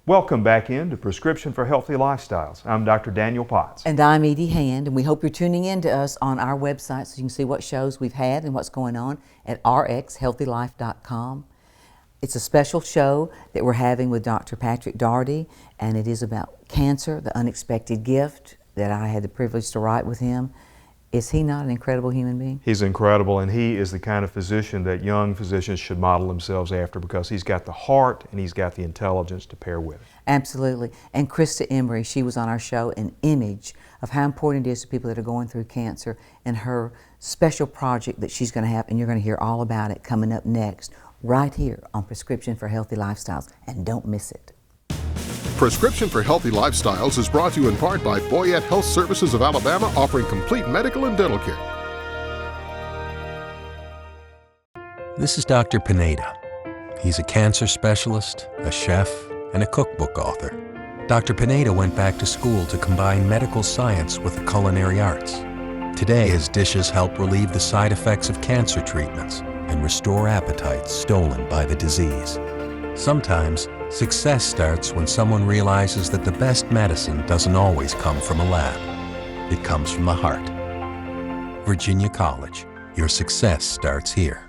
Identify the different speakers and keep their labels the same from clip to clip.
Speaker 1: Welcome back into Prescription for Healthy Lifestyles. I'm Dr. Daniel Potts.
Speaker 2: And I'm Edie Hand, and we hope you're tuning in to us on our website so you can see what shows we've had and what's going on at rxhealthylife.com. It's a special show that we're having with Dr. Patrick Daugherty, and it is about cancer, the unexpected gift that I had the privilege to write with him. Is he not an incredible human being?
Speaker 1: He's incredible, and he is the kind of physician that young physicians should model themselves after because he's got the heart and he's got the intelligence to pair with it.
Speaker 2: Absolutely. And Krista Embry, she was on our show, an image of how important it is to people that are going through cancer and her special project that she's going to have, and you're going to hear all about it coming up next, right here on Prescription for Healthy Lifestyles, and don't miss it.
Speaker 3: Prescription for Healthy Lifestyles is brought to you in part by Boyette Health Services of Alabama, offering complete medical and dental care.
Speaker 4: This is Dr. Pineda. He's a cancer specialist, a chef, and a cookbook author. Dr. Pineda went back to school to combine medical science with the culinary arts. Today, his dishes help relieve the side effects of cancer treatments and restore appetites stolen by the disease. Sometimes, success starts when someone realizes that the best medicine doesn't always come from a lab. It comes from the heart. Virginia College, your success starts here.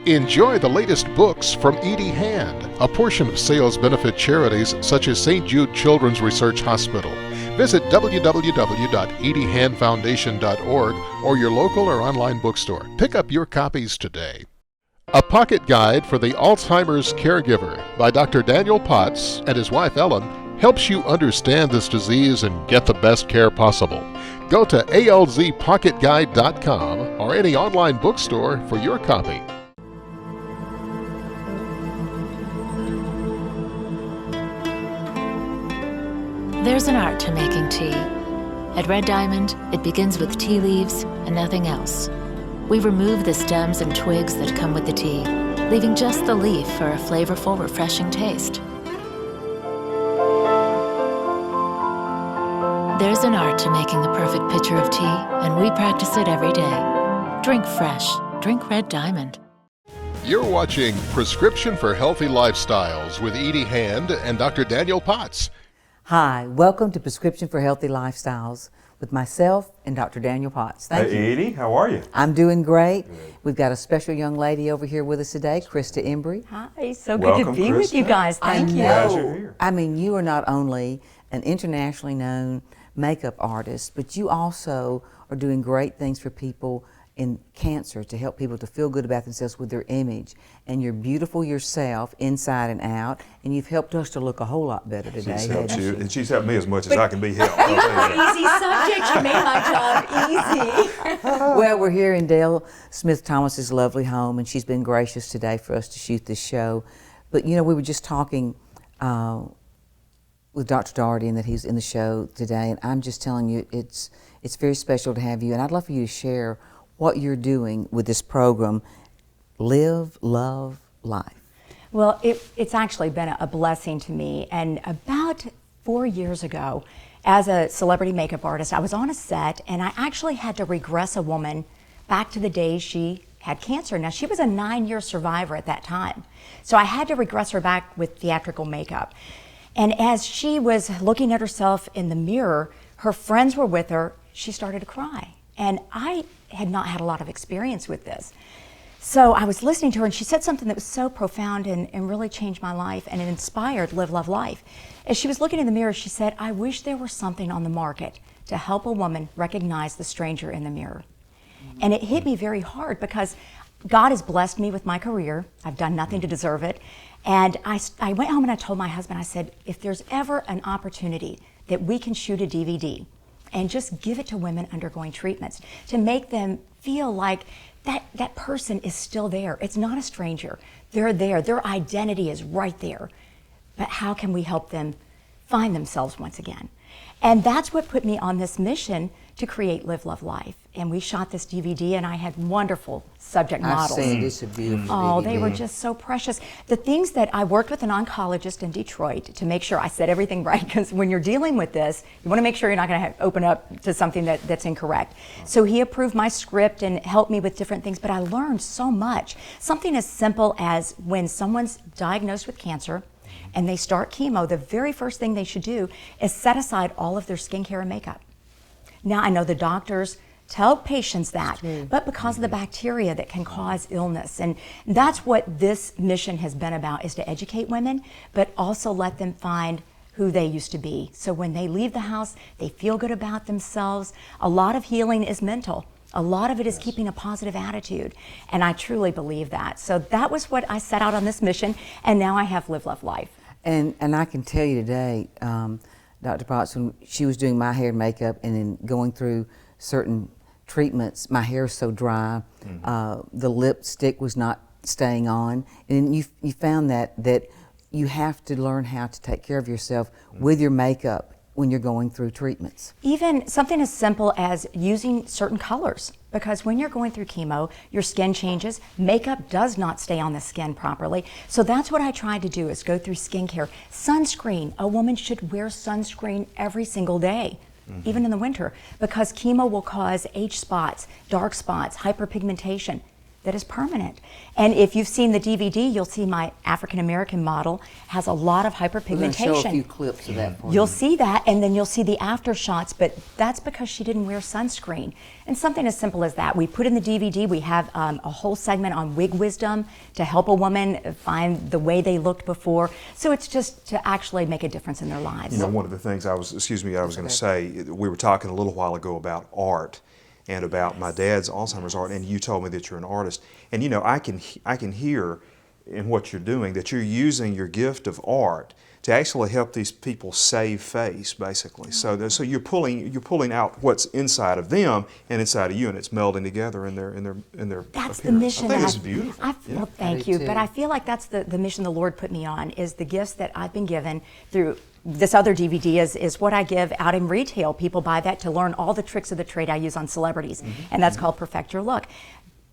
Speaker 3: Enjoy the latest books from Edie Hand. A portion of sales benefit charities such as St. Jude Children's Research Hospital. Visit www.ediehandfoundation.org or your local or online bookstore. Pick up your copies today. A Pocket Guide for the Alzheimer's Caregiver by Dr. Daniel Potts and his wife Ellen helps you understand this disease and get the best care possible. Go to alzpocketguide.com or any online bookstore for your copy.
Speaker 5: There's an art to making tea. At Red Diamond, it begins with tea leaves and nothing else. We remove the stems and twigs that come with the tea, leaving just the leaf for a flavorful, refreshing taste. There's an art to making the perfect pitcher of tea, and we practice it every day. Drink fresh. Drink Red Diamond.
Speaker 3: You're watching Prescription for Healthy Lifestyles with Edie Hand and Dr. Daniel Potts.
Speaker 2: Hi, welcome to Prescription for Healthy Lifestyles with myself and Dr. Daniel Potts. Thank you.
Speaker 1: Hey, Edie, how are you?
Speaker 2: I'm doing great. We've got a special young lady over here with us today, Krista Embry.
Speaker 6: Hi, so good
Speaker 1: Welcome,
Speaker 6: to be with you
Speaker 1: Krista.
Speaker 6: guys. Thank you.
Speaker 1: Glad you're here.
Speaker 2: I mean, you are not only an internationally known makeup artist, but you also are doing great things for people in cancer to help people to feel good about themselves with their image. And you're beautiful yourself, inside and out, and you've helped us to look a whole lot better today.
Speaker 1: She's helped
Speaker 2: haven't
Speaker 1: you,
Speaker 2: you?
Speaker 1: and she's helped me as much as I can be helped.
Speaker 6: You have an easy subject. You made my job easy.
Speaker 2: Well, we're here in Dale Smith Thomas's lovely home, and she's been gracious today for us to shoot this show. But you know, we were just talking with Dr. Daugherty, and that he's in the show today, and I'm just telling you, it's very special to have you, and I'd love for you to share what you're doing with this program, Live, Love, Life.
Speaker 6: Well, it's actually been a blessing to me. And about 4 years ago, as a celebrity makeup artist, I was on a set, and I actually had to regress a woman back to the days she had cancer. Now, she was a 9-year survivor at that time. So I had to regress her back with theatrical makeup. And as she was looking at herself in the mirror, her friends were with her, she started to cry. And I had not had a lot of experience with this. So I was listening to her, and she said something that was so profound and really changed my life, and it inspired Live, Love, Life. As she was looking in the mirror, she said, I wish there was something on the market to help a woman recognize the stranger in the mirror. And it hit me very hard because God has blessed me with my career. I've done nothing to deserve it. And I went home and I told my husband, I said, if there's ever an opportunity that we can shoot a DVD and just give it to women undergoing treatments to make them feel like that person is still there. It's not a stranger. They're there. Their identity is right there. But how can we help them find themselves once again? And that's what put me on this mission to create Live, Love, Life. And we shot this DVD, and I had wonderful subject models.
Speaker 2: I've seen it. It's a beautiful
Speaker 6: Oh,
Speaker 2: DVD.
Speaker 6: they were just so precious. The things that I worked with an oncologist in Detroit to make sure I said everything right, because when you're dealing with this, you want to make sure you're not going to open up to something that's incorrect. So he approved my script and helped me with different things, but I learned so much. Something as simple as when someone's diagnosed with cancer and they start chemo, the very first thing they should do is set aside all of their skincare and makeup. Now, I know the doctors tell patients that, but because of the bacteria that can cause illness. And that's what this mission has been about, is to educate women, but also let them find who they used to be. So when they leave the house, they feel good about themselves. A lot of healing is mental. A lot of it is keeping a positive attitude. And I truly believe that. So that was what I set out on this mission, and now I have Live, Love, Life.
Speaker 2: And I can tell you today, Dr. Potts, when she was doing my hair and makeup and then going through certain treatments, my hair is so dry, the lipstick was not staying on, and you found that you have to learn how to take care of yourself with your makeup when you're going through treatments.
Speaker 6: Even something as simple as using certain colors, because when you're going through chemo, your skin changes. Makeup does not stay on the skin properly. So that's what I tried to do, is go through skincare. Sunscreen, a woman should wear sunscreen every single day. Even in the winter, because chemo will cause age spots, dark spots, hyperpigmentation that is permanent. And if you've seen the DVD, you'll see my African-American model has a lot of hyperpigmentation.
Speaker 2: We're going to show a few clips of that for you.
Speaker 6: You'll see that, and then you'll see the after shots, but that's because she didn't wear sunscreen. And something as simple as that. We put in the DVD, we have a whole segment on wig wisdom to help a woman find the way they looked before. So it's just to actually make a difference in their lives.
Speaker 1: You know, one of the things I was going to say, we were talking a little while ago about art and about my dad's Alzheimer's art, and you told me that you're an artist. And you know, I can hear in what you're doing that you're using your gift of art to actually help these people save face, basically. So you're pulling out what's inside of them and inside of you, and it's melding together in their
Speaker 6: That's
Speaker 1: appearance.
Speaker 6: the mission.
Speaker 1: I think it's beautiful.
Speaker 6: Well, thank you. But I feel like that's the mission the Lord put me on, is the gifts that I've been given through. This other DVD is what I give out in retail. People buy that to learn all the tricks of the trade I use on celebrities, and that's called Perfect Your Look.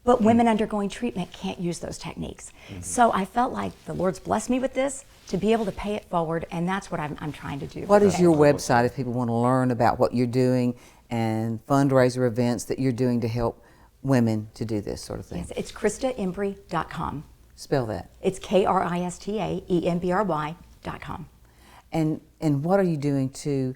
Speaker 6: But women undergoing treatment can't use those techniques. So I felt like the Lord's blessed me with this to be able to pay it forward, and that's what I'm trying to do.
Speaker 2: What is your website if people want to learn about what you're doing and fundraiser events that you're doing to help women to do this sort of thing?
Speaker 6: Yes, it's KristaEmbry.com.
Speaker 2: Spell that.
Speaker 6: It's KristaEmbry.com.
Speaker 2: And what are you doing to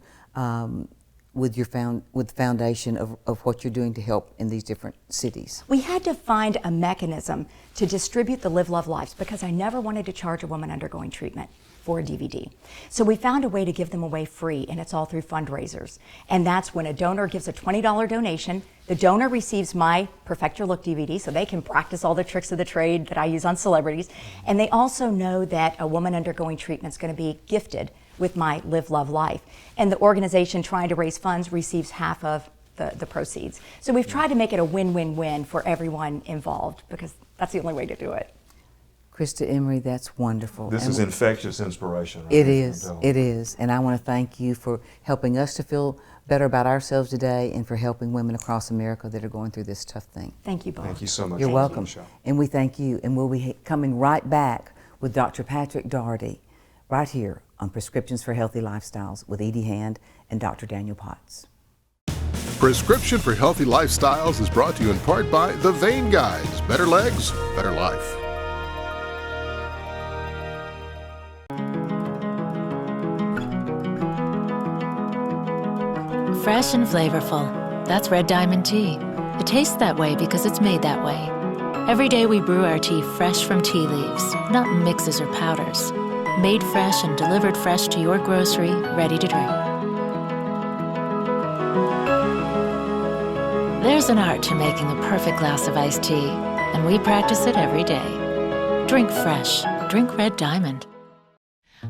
Speaker 2: with the foundation of what you're doing to help in these different cities?
Speaker 6: We had to find a mechanism to distribute the Live, Love, Lives, because I never wanted to charge a woman undergoing treatment for a DVD. So we found a way to give them away free, and it's all through fundraisers. And that's when a donor gives a $20 donation. The donor receives my Perfect Your Look DVD, so they can practice all the tricks of the trade that I use on celebrities. And they also know that a woman undergoing treatment is going to be gifted with my Live, Love, Life. And the organization trying to raise funds receives half of the proceeds. So we've tried to make it a win-win-win for everyone involved, because that's the only way to do it.
Speaker 2: Krista Embry, that's wonderful.
Speaker 1: This is infectious inspiration. Right?
Speaker 2: It is. And I want to thank you for helping us to feel better about ourselves today, and for helping women across America that are going through this tough thing.
Speaker 6: Thank you both.
Speaker 1: Thank you so much.
Speaker 2: You're welcome.
Speaker 1: Michelle.
Speaker 2: And we thank you. And we'll be coming right back with Dr. Patrick Daugherty right here on Prescriptions for Healthy Lifestyles with Edie Hand and Dr. Daniel Potts.
Speaker 3: Prescription for Healthy Lifestyles is brought to you in part by The Vein Guys. Better legs, better life.
Speaker 5: Fresh and flavorful. That's Red Diamond tea. It tastes that way because it's made that way. Every day we brew our tea fresh from tea leaves, not mixes or powders. Made fresh and delivered fresh to your grocery, ready to drink. There's an art to making the perfect glass of iced tea, and we practice it every day. Drink fresh. Drink Red Diamond.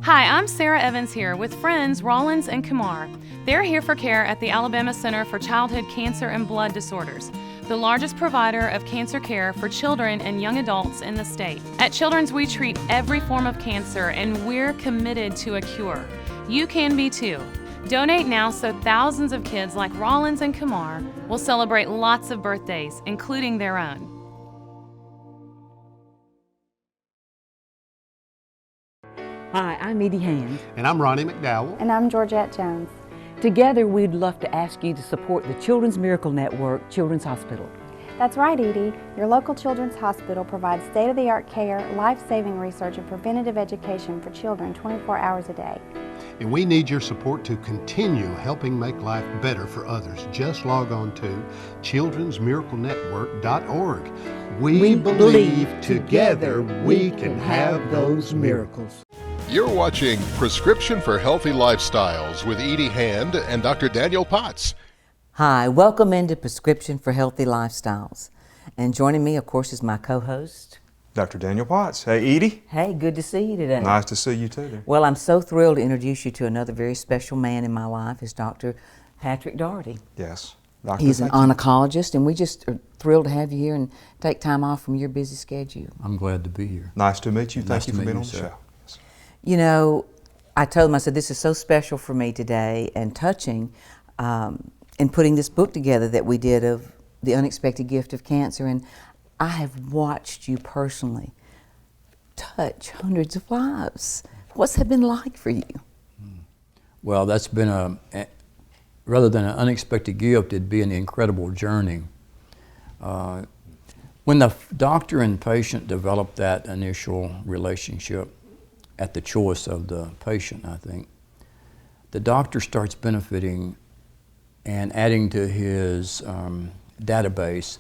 Speaker 7: Hi, I'm Sarah Evans here with friends Rollins and Kumar. They're here for care at the Alabama Center for Childhood Cancer and Blood Disorders, the largest provider of cancer care for children and young adults in the state. At Children's, we treat every form of cancer, and we're committed to a cure. You can be too. Donate now so thousands of kids like Rollins and Kumar will celebrate lots of birthdays, including their own.
Speaker 8: Hi, I'm Edie Hand.
Speaker 9: And I'm Ronnie McDowell.
Speaker 10: And I'm Georgette Jones.
Speaker 8: Together, we'd love to ask you to support the Children's Miracle Network Children's Hospital.
Speaker 9: That's right, Edie. Your local children's hospital provides state-of-the-art care, life-saving research, and preventative education for children 24 hours a day.
Speaker 3: And we need your support to continue helping make life better for others. Just log on to childrensmiraclenetwork.org. We believe together we can have those miracles. You're watching Prescription for Healthy Lifestyles with Edie Hand and Dr. Daniel Potts.
Speaker 2: Hi, welcome into Prescription for Healthy Lifestyles. And joining me, of course, is my co-host,
Speaker 1: Dr. Daniel Potts. Hey, Edie.
Speaker 2: Hey, good to see you today.
Speaker 1: Nice to see you too there.
Speaker 2: Well, I'm so thrilled to introduce you to another very special man in my life, is Dr. Patrick Daugherty.
Speaker 1: Yes. Doctor,
Speaker 2: He's an
Speaker 1: thank you.
Speaker 2: oncologist, and we just are thrilled to have you here and take time off from your busy schedule.
Speaker 10: I'm glad to be here.
Speaker 1: Nice to meet you. Thank
Speaker 10: Nice
Speaker 1: you
Speaker 10: to
Speaker 1: for
Speaker 10: meet
Speaker 1: being
Speaker 10: you,
Speaker 1: on the
Speaker 10: sir.
Speaker 1: show. Yes.
Speaker 2: You know, I told him, I said, this is so special for me today and touching in putting this book together that we did of The Unexpected Gift of Cancer. And I have watched you personally touch hundreds of lives. What's that been like for you?
Speaker 10: Well, that's been rather than an unexpected gift, it'd be an incredible journey. When the doctor and patient develop that initial relationship at the choice of the patient, I think, the doctor starts benefiting and adding to his database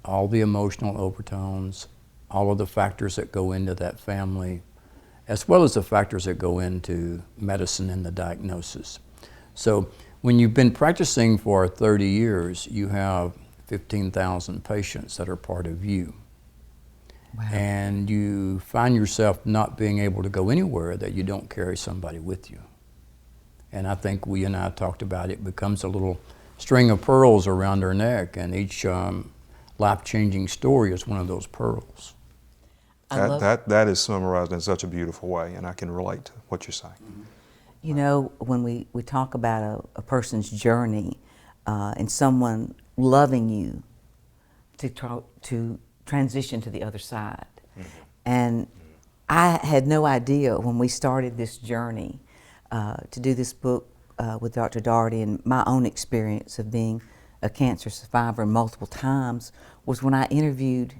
Speaker 10: all the emotional overtones, all of the factors that go into that family, as well as the factors that go into medicine and the diagnosis. So when you've been practicing for 30 years, you have 15,000 patients that are part of you.
Speaker 2: Wow.
Speaker 10: And you find yourself not being able to go anywhere that you don't carry somebody with you. And I think we and I talked about it becomes a little string of pearls around our neck, and each life-changing story is one of those pearls.
Speaker 1: That is summarized in such a beautiful way, and I can relate to what you're saying.
Speaker 2: You know, when we talk about a person's journey and someone loving you to transition to the other side. And I had no idea when we started this journey to do this book with Dr. Daugherty, and my own experience of being a cancer survivor multiple times was when I interviewed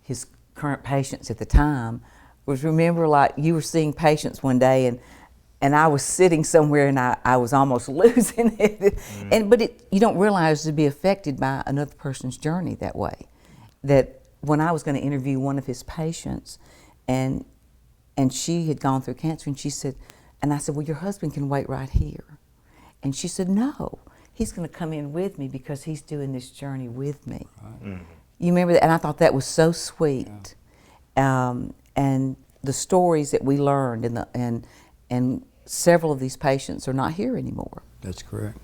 Speaker 2: his current patients at the time. Was remember, like, you were seeing patients one day and I was sitting somewhere and I was almost losing it. But you don't realize to be affected by another person's journey that way. That when I was going to interview one of his patients, and she had gone through cancer, and she said, and I said, well, your husband can wait right here. And she said, no, he's going to come in with me because he's doing this journey with me. Right. You remember that? And I thought that was so sweet. Yeah. And the stories that we learned, and several of these patients are not here anymore.
Speaker 10: That's correct.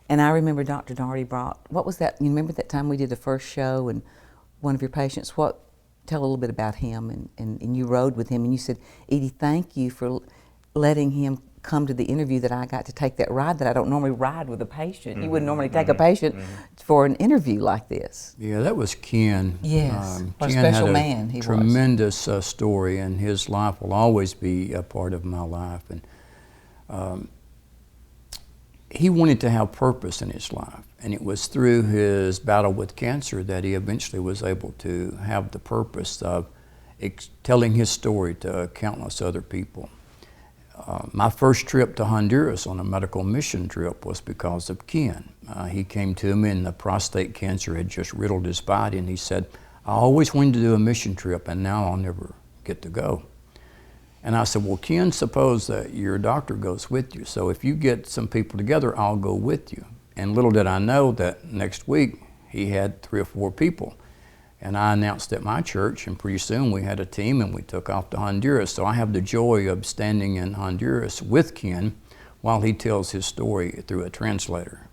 Speaker 2: And I remember Dr. Daugherty brought, what was that? You remember that time we did the first show and one of your patients, tell a little bit about him, and you rode with him, and you said, Edie, thank you for letting him come to the interview that I got to take that ride that I don't normally ride with a patient. You wouldn't normally take a patient for an interview like this.
Speaker 10: Yeah, that was Ken.
Speaker 2: Yes, what a
Speaker 10: Ken
Speaker 2: special
Speaker 10: had
Speaker 2: man he was.
Speaker 10: Tremendous story, and his life will always be a part of my life. And he wanted to have purpose in his life, and it was through his battle with cancer that he eventually was able to have the purpose of telling his story to countless other people. My first trip to Honduras on a medical mission trip was because of Ken. He came to me and the prostate cancer had just riddled his body, and he said, I always wanted to do a mission trip and now I'll never get to go. And I said, well, Ken, suppose that your doctor goes with you. So if you get some people together, I'll go with you. And little did I know that next week he had 3 or 4 people. And I announced at my church, and pretty soon we had a team and we took off to Honduras. So I have the joy of standing in Honduras with Ken while he tells his story through a translator.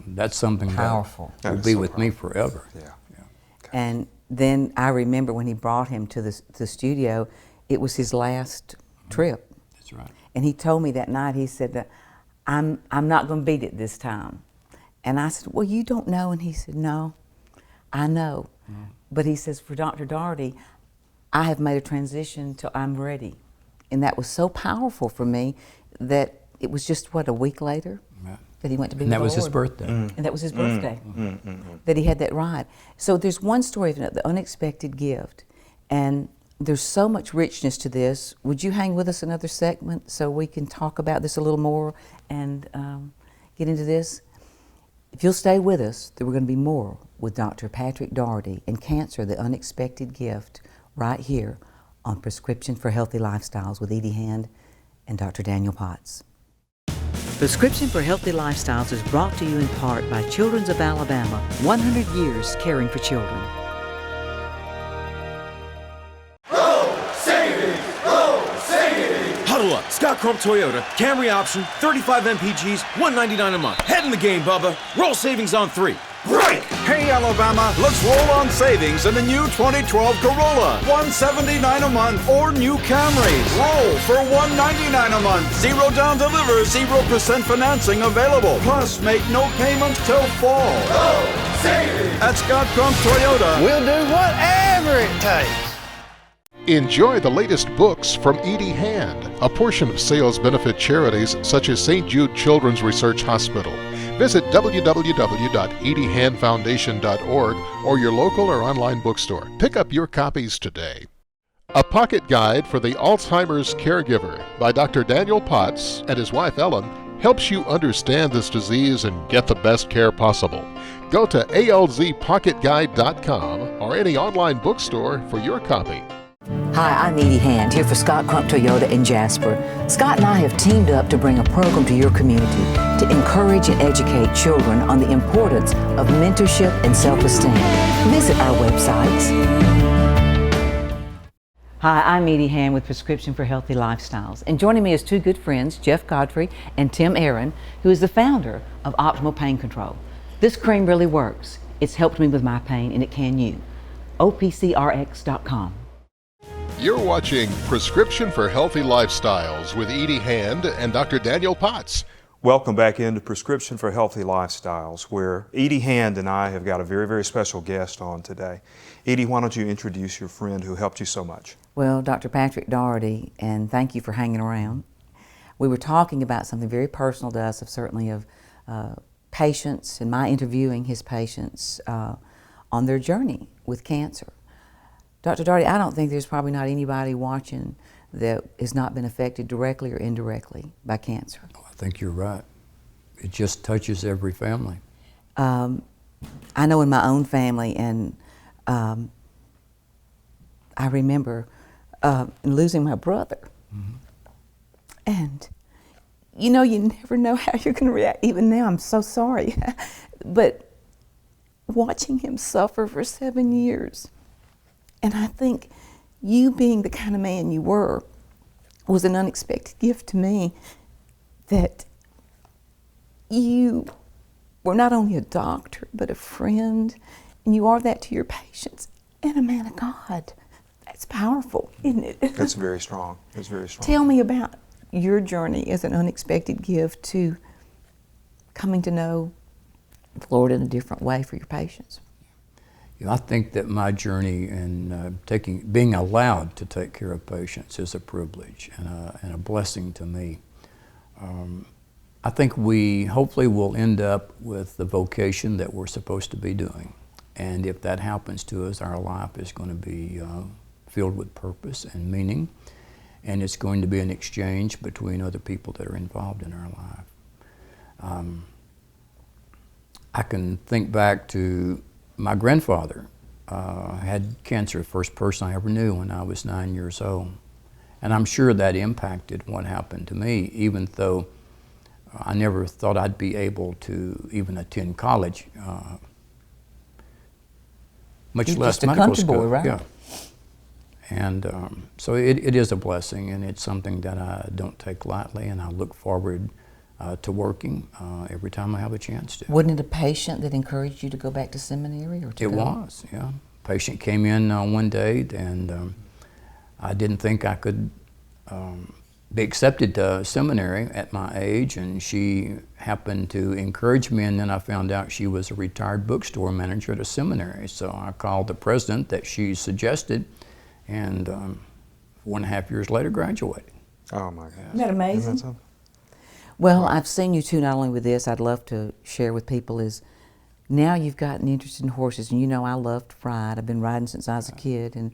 Speaker 10: That's something
Speaker 2: powerful.
Speaker 10: That will be with me forever.
Speaker 1: Yeah.
Speaker 10: Yeah.
Speaker 2: Okay. And then I remember when he brought him to the studio, it was his last trip.
Speaker 10: That's right.
Speaker 2: And he told me that night, he said that I'm not going to beat it this time. And I said, well, you don't know. And he said, no, I know. But he says, for Dr. Daugherty, I have made a transition till I'm ready. And that was so powerful for me that it was just, what, a week later?
Speaker 10: Yeah.
Speaker 2: that he went to be
Speaker 10: And
Speaker 2: with
Speaker 10: that was
Speaker 2: the
Speaker 10: his
Speaker 2: Lord.
Speaker 10: birthday.
Speaker 2: And that was his birthday, that he had that right. So there's one story of the unexpected gift, and there's so much richness to this. Would you hang with us another segment so we can talk about this a little more and get into this? If you'll stay with us, there we're going to be more with Dr. Patrick Daugherty and Cancer, the Unexpected Gift, right here on Prescription for Healthy Lifestyles with Edie Hand and Dr. Daniel Potts. Prescription for Healthy Lifestyles is brought to you in part by Children's of Alabama, 100 years caring for children.
Speaker 11: Huddle up. Scott Crump Toyota. Camry option. 35 MPGs. $199 a month. Head in the game, Bubba. Roll savings on 3.
Speaker 12: Break! Hey, Alabama, let's roll on savings in the new 2012 Corolla. $179 a month or new Camrys. Roll for $199 a month. 0 down deliver, 0% financing available. Plus, make no payments till fall.
Speaker 13: Roll savings!
Speaker 12: At Scott Crump Toyota,
Speaker 13: we'll do whatever it takes.
Speaker 3: Enjoy the latest books from Edie Hand, a portion of sales benefit charities such as St. Jude Children's Research Hospital. Visit www.ediehandfoundation.org or your local or online bookstore. Pick up your copies today. A Pocket Guide for the Alzheimer's Caregiver by Dr. Daniel Potts and his wife Ellen helps you understand this disease and get the best care possible. Go to alzpocketguide.com or any online bookstore for your copy.
Speaker 2: Hi, I'm Edie Hand, here for Scott Crump Toyota in Jasper. Scott and I have teamed up to bring a program to your community to encourage and educate children on the importance of mentorship and self-esteem. Visit our websites. Hi, I'm Edie Hand with Prescription for Healthy Lifestyles. And joining me is two good friends, Jeff Godfrey and Tim Aaron, who is the founder of Optimal Pain Control. This cream really works. It's helped me with my pain, and it can you. OPCRX.com.
Speaker 3: You're watching Prescription for Healthy Lifestyles with Edie Hand and Dr. Daniel Potts.
Speaker 1: Welcome back into Prescription for Healthy Lifestyles, where Edie Hand and I have got a very, very special guest on today. Edie, why don't you introduce your friend who helped you so much?
Speaker 2: Well, Dr. Patrick Daugherty, and thank you for hanging around. We were talking about something very personal to us, certainly of patients, and my interviewing his patients on their journey with cancer. Dr. Daugherty, I don't think there's probably not anybody watching that has not been affected directly or indirectly by cancer.
Speaker 10: I think you're right. It just touches every family.
Speaker 2: I know in my own family, and I remember losing my brother. Mm-hmm. And you know, you never know how you're going to react. Even now, I'm so sorry. But watching him suffer for 7 years, and I think you being the kind of man you were was an unexpected gift to me, that you were not only a doctor, but a friend, and you are that to your patients, and a man of God. That's powerful, isn't it?
Speaker 1: That's very strong. That's very strong.
Speaker 2: Tell me about your journey as an unexpected gift to coming to know the Lord in a different way for your patients.
Speaker 10: I think that my journey in being allowed to take care of patients is a privilege and a blessing to me. I think we hopefully will end up with the vocation that we're supposed to be doing. And if that happens to us, our life is going to be filled with purpose and meaning. And it's going to be an exchange between other people that are involved in our life. I can think back to my grandfather had cancer, the first person I ever knew, when I was 9 years old. And I'm sure that impacted what happened to me, even though I never thought I'd be able to even attend college, much
Speaker 2: You're
Speaker 10: less
Speaker 2: just a
Speaker 10: medical
Speaker 2: country
Speaker 10: school.
Speaker 2: boy, right?
Speaker 10: Yeah. And so it is a blessing, and it's something that I don't take lightly, and I look forward to working every time I have a chance to.
Speaker 2: Wasn't it a patient that encouraged you to go back to seminary? Or to
Speaker 10: It
Speaker 2: go?
Speaker 10: was, yeah. Patient came in one day, and I didn't think I could be accepted to seminary at my age, and she happened to encourage me, and then I found out she was a retired bookstore manager at a seminary. So I called the president that she suggested, and 1.5 years later graduated.
Speaker 1: Oh my God.
Speaker 2: Isn't that amazing? Well, I've seen you too, not only with this, I'd love to share with people is now you've gotten interested in horses, and you know I love to ride. I've been riding since I was a kid, and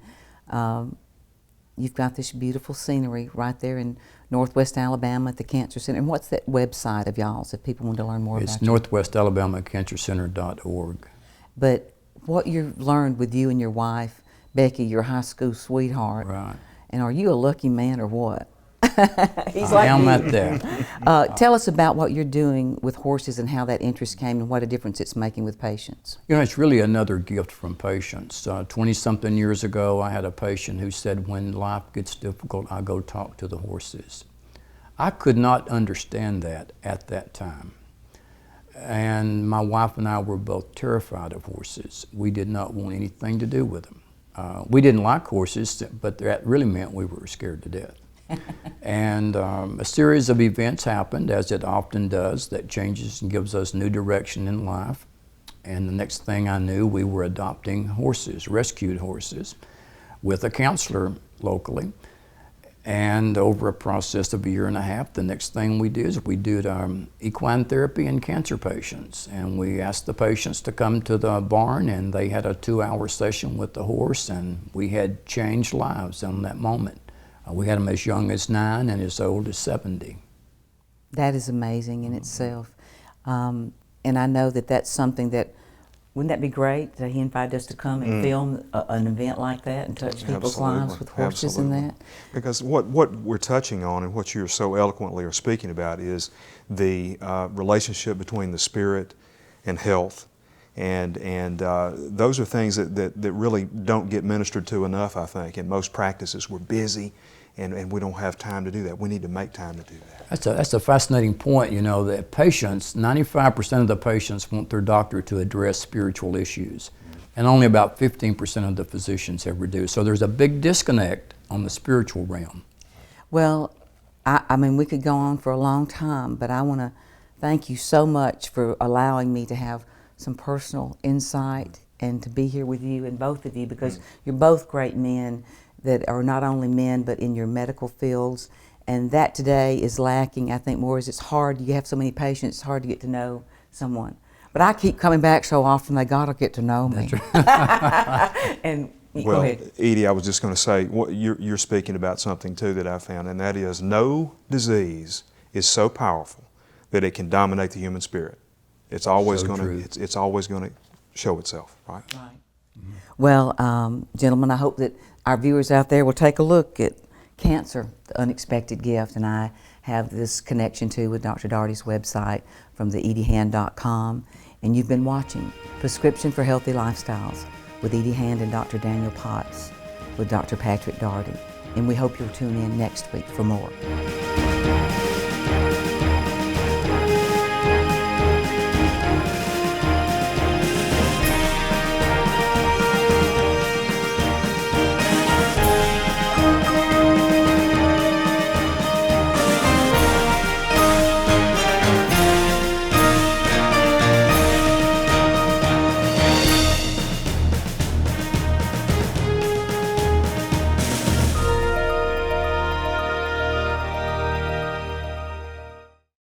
Speaker 2: you've got this beautiful scenery right there in Northwest Alabama at the Cancer Center. And what's that website of y'all's if people want to learn more about it?
Speaker 10: It's northwestalabamacancercenter.org.
Speaker 2: But what you've learned with you and your wife, Becky, your high school sweetheart,
Speaker 10: right?
Speaker 2: And are you a lucky man or what?
Speaker 10: He's I am at that.
Speaker 2: Tell us about what you're doing with horses and how that interest came and what a difference it's making with patients.
Speaker 10: You know, it's really another gift from patients. 20-something years ago, I had a patient who said, when life gets difficult, I go talk to the horses. I could not understand that at that time. And my wife and I were both terrified of horses. We did not want anything to do with them. We didn't like horses, but that really meant we were scared to death. And a series of events happened, as it often does, that changes and gives us new direction in life. And the next thing I knew, we were adopting horses, rescued horses, with a counselor locally. And over a process of a year and a half, the next thing we did is we did equine therapy in cancer patients. And we asked the patients to come to the barn, and they had a 2-hour session with the horse, and we had changed lives on that moment. We had them as young as 9 and as old as 70.
Speaker 2: That is amazing in itself. And I know that that's something that, wouldn't that be great that he invited us to come and film an event like that and touch people's lives with horses and that?
Speaker 1: Because what we're touching on and what you're so eloquently are speaking about is the relationship between the spirit and health. And those are things that really don't get ministered to enough, I think. In most practices, we're busy and we don't have time to do that. We need to make time to do that.
Speaker 10: That's a fascinating point, you know, that patients, 95% of the patients want their doctor to address spiritual issues. And only about 15% of the physicians ever do. So there's a big disconnect on the spiritual realm.
Speaker 2: Well, I mean, we could go on for a long time, but I want to thank you so much for allowing me to have some personal insight and to be here with you and both of you, because you're both great men that are not only men but in your medical fields, and that today is lacking, I think, more as it's hard. You have so many patients, it's hard to get to know someone. But I keep coming back so often, they gotta get to know me. And
Speaker 1: well,
Speaker 2: go ahead.
Speaker 1: Edie, I was just going to say, you're speaking about something too that I found, and that is no disease is so powerful that it can dominate the human spirit. It's always going to. It's always going to show itself, right?
Speaker 2: Right. Mm-hmm. Well, gentlemen, I hope that our viewers out there will take a look at Cancer, the Unexpected Gift, and I have this connection too with Dr. Daugherty's website from the EdieHand.com. And you've been watching Prescription for Healthy Lifestyles with Edie Hand and Dr. Daniel Potts with Dr. Patrick Daugherty. And we hope you'll tune in next week for more.